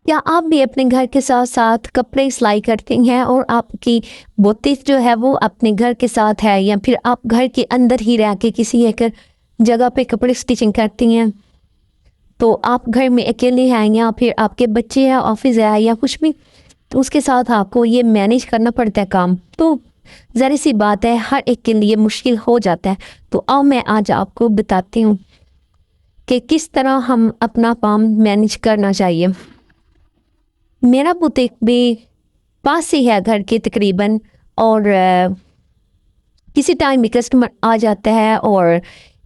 क्या आप भी अपने घर के साथ साथ कपड़े सिलाई करती हैं और आपकी बुटीक जो है वो अपने घर के साथ है, या फिर आप घर के अंदर ही रह के किसी एक जगह पे कपड़े स्टिचिंग करती हैं? तो आप घर में अकेले हैं या फिर आपके बच्चे हैं, ऑफिस है या कुछ भी, तो उसके साथ आपको ये मैनेज करना पड़ता है काम। तो ज़ाहिर सी बात है हर एक के लिए मुश्किल हो जाता है। तो अब मैं आज आपको बताती हूँ कि किस तरह हम अपना काम मैनेज करना चाहिए। मेरा बुटीक भी पास ही है घर के तकरीबन, और किसी टाइम भी कस्टमर आ जाता है और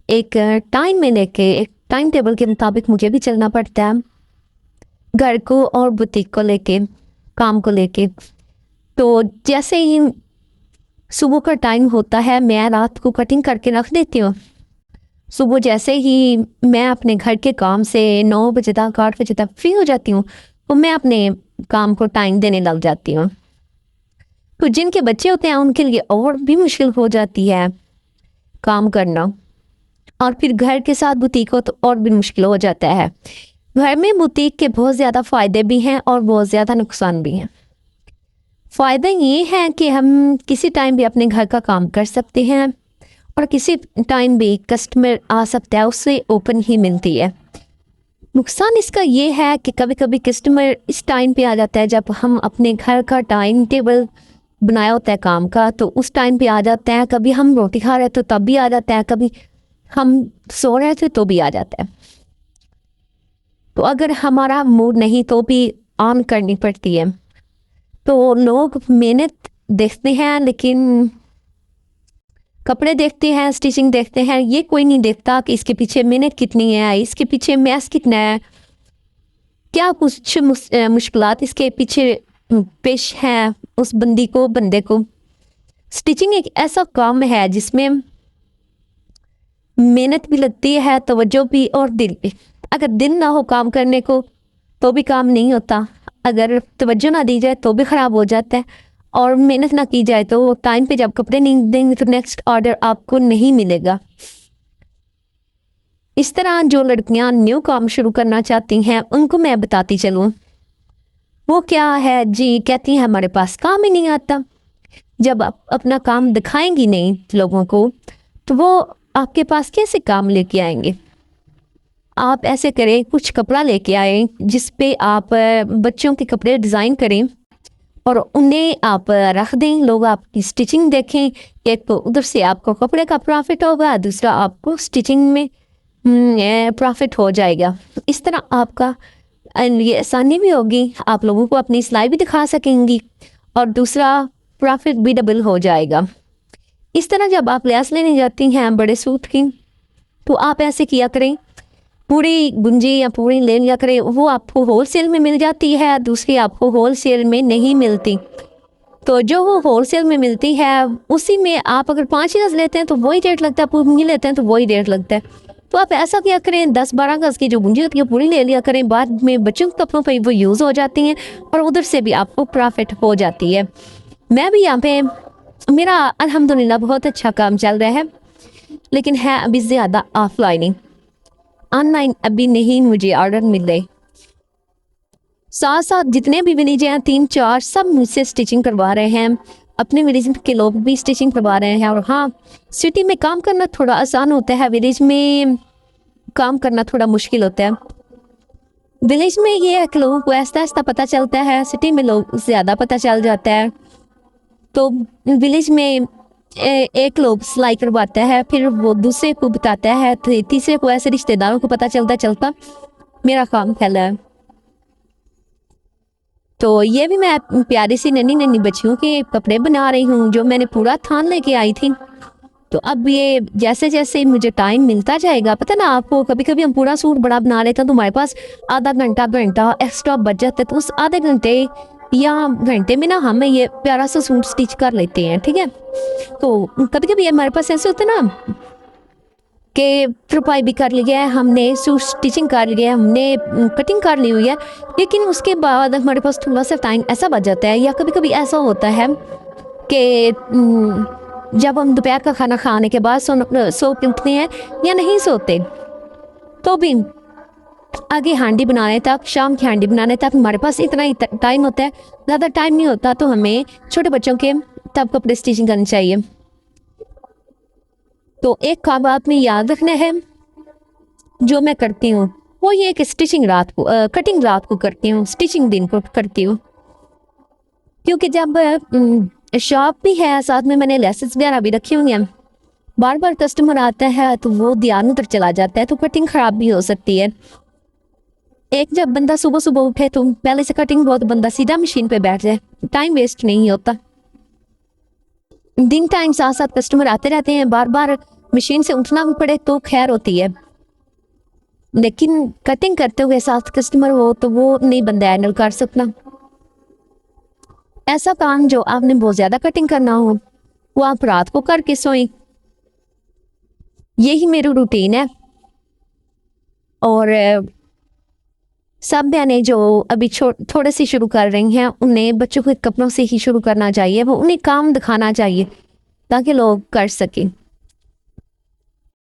एक टाइम में लेके एक टाइम टेबल के मुताबिक मुझे भी चलना पड़ता है घर को और बुटीक को लेके, काम को लेके। तो जैसे ही सुबह का टाइम होता है मैं रात को कटिंग करके रख देती हूँ। सुबह जैसे ही मैं अपने घर के काम से 9 बजे तक 8 बजे तक फ्री हो जाती हूँ तो मैं अपने काम को टाइम देने लग जाती हूँ। तो जिनके बच्चे होते हैं उनके लिए और भी मुश्किल हो जाती है काम करना, और फिर घर के साथ बुटीक हो तो और भी मुश्किल हो जाता है। घर में बुटीक के बहुत ज़्यादा फ़ायदे भी हैं और बहुत ज़्यादा नुकसान भी हैं। फ़ायदा ये है कि हम किसी टाइम भी अपने घर का काम कर सकते हैं और किसी टाइम भी कस्टमर आ सकता है, उससे ओपन ही मिलती है। नुकसान इसका ये है कि कभी कभी कस्टमर इस टाइम पे आ जाता है जब हम अपने घर का टाइम टेबल बनाया होता है काम का, तो उस टाइम पे आ जाता है। कभी हम रोटी खा रहे थे तो तब भी आ जाता है, कभी हम सो रहे थे तो भी आ जाता है। तो अगर हमारा मूड नहीं तो भी ऑन करनी पड़ती है। तो लोग मेहनत देखते हैं लेकिन कपड़े देखते हैं, स्टिचिंग देखते हैं, ये कोई नहीं देखता कि इसके पीछे मेहनत कितनी है, इसके पीछे मैस कितना है, क्या कुछ मुश्किलात इसके पीछे पेश है उस बंदे को। स्टिचिंग एक ऐसा काम है जिसमें मेहनत भी लगती है, तवज्जो भी और दिल भी। अगर दिल ना हो काम करने को तो भी काम नहीं होता, अगर तवज्जो ना दी जाए तो भी ख़राब हो जाता है, और मेहनत ना की जाए तो टाइम पे जब कपड़े नहीं देंगे तो नेक्स्ट ऑर्डर आपको नहीं मिलेगा। इस तरह जो लड़कियां न्यू काम शुरू करना चाहती हैं उनको मैं बताती चलूँ, वो क्या है जी, कहती हैं हमारे पास काम ही नहीं आता। जब आप अपना काम दिखाएंगी नहीं लोगों को तो वो आपके पास कैसे काम लेके आएंगे। आप ऐसे करें, कुछ कपड़ा लेके आए जिस पे आप बच्चों के कपड़े डिज़ाइन करें और उन्हें आप रख दें, लोग आपकी स्टिचिंग देखें। एक तो उधर से आपको कपड़े का प्रॉफिट होगा, दूसरा आपको स्टिचिंग में प्रॉफिट हो जाएगा। इस तरह आपका ये आसानी भी होगी, आप लोगों को अपनी सिलाई भी दिखा सकेंगी और दूसरा प्रॉफिट भी डबल हो जाएगा। इस तरह जब आप लेस लेने जाती हैं बड़े सूट की तो आप ऐसे किया करें, पूरी गुंजी या पूरी ले लिया करें, वो आपको होलसेल में मिल जाती है, दूसरी आपको होलसेल में नहीं मिलती। तो जो वो होलसेल में मिलती है उसी में आप अगर 5 गज़ लेते हैं तो वही रेट लगता है, पूरी लेते हैं तो वही रेट लगता है। तो आप ऐसा किया करें, 10-12 गज़ की जो गुंजी होती है पूरी ले लिया करें, बाद में बच्चों के कपड़ों पर वो यूज़ हो जाती हैं और उधर से भी आपको प्रॉफिट हो जाती है। मैं भी यहाँ पे, मेरा अल्हम्दुलिल्लाह बहुत अच्छा काम चल रहा है, लेकिन है अभी ज़्यादा ऑफलाइन, ऑनलाइन अभी नहीं मुझे ऑर्डर मिल रहे। साथ साथ जितने भी विलेज हैं 3-4 सब मुझसे स्टिचिंग करवा रहे हैं, अपने विलेज के लोग भी स्टिचिंग करवा रहे हैं। और हाँ, सिटी में काम करना थोड़ा आसान होता है, विलेज में काम करना थोड़ा मुश्किल होता है। विलेज में ये है कि लोगों को आहिस्ता आहिस्ता पता चलता है, सिटी में लोग ज़्यादा पता चल जाता है। तो विलेज में एक लोग सिलाई करवाता है, फिर वो दूसरे को बताता है, तीसरे को, ऐसे रिश्तेदारों को पता चलता चलता मेरा काम फैला है। तो ये भी मैं प्यारी सी नन्ही नन्ही बच्चियों के कपड़े बना रही हूँ जो मैंने पूरा थान लेके आई थी। तो अब ये जैसे जैसे मुझे टाइम मिलता जाएगा, पता ना आपको, कभी कभी हम पूरा सूट बड़ा बना लेते हैं तो हमारे पास आधा घंटा एक्स्ट्रा बच जाता है, तो उस आधे घंटे या घंटे में ना हम ये प्यारा सा सूट स्टिच कर लेते हैं, ठीक है। तो कभी कभी हमारे पास ऐसे होते हैं ना कि तुरपाई भी कर लिया है हमने, सूट स्टिचिंग कर लिया है हमने, कटिंग कर ली हुई है, लेकिन उसके बाद हमारे पास थोड़ा सा टाइम ऐसा बच जाता है, या कभी कभी ऐसा होता है कि जब हम दोपहर का खाना खाने के बाद सो के उठते हैं या नहीं सोते तो भी आगे हांडी बनाने तक, शाम की हांडी बनाने तक हमारे पास इतना ही टाइम होता है, ज़्यादा टाइम नहीं होता। तो हमें छोटे बच्चों के तब कपड़े स्टिचिंग करनी चाहिए। तो एक काम आपने याद रखना है, जो मैं करती हूँ वो ये कि स्टिचिंग रात को कटिंग रात को करती हूँ, स्टिचिंग दिन को करती हूँ। क्योंकि जब शॉप भी है, साथ में मैंने लेसेस वगैरह भी रखी हुई हैं, बार बार कस्टमर आता है तो वो ध्यान उधर चला जाता है, तो कटिंग ख़राब भी हो सकती है। एक जब बंदा सुबह सुबह उठे तो पहले से कटिंग बहुत, बंदा सीधा मशीन पे बैठ जाए, टाइम वेस्ट नहीं होता। दिन टाइम साथ साथ कस्टमर आते रहते हैं, बार बार मशीन से उठना भी पड़े तो खैर होती है, लेकिन कटिंग करते हुए साथ कस्टमर हो तो वो नहीं बंदा हैंडल कर सकता। ऐसा काम जो आपने बहुत ज़्यादा कटिंग करना हो वो आप रात को करके सोएं, यही मेरी रूटीन है। और सब बहनें जो अभी थोड़े से शुरू कर रही हैं, उन्हें बच्चों के कपड़ों से ही शुरू करना चाहिए, वो उन्हें काम दिखाना चाहिए ताकि लोग कर सकें।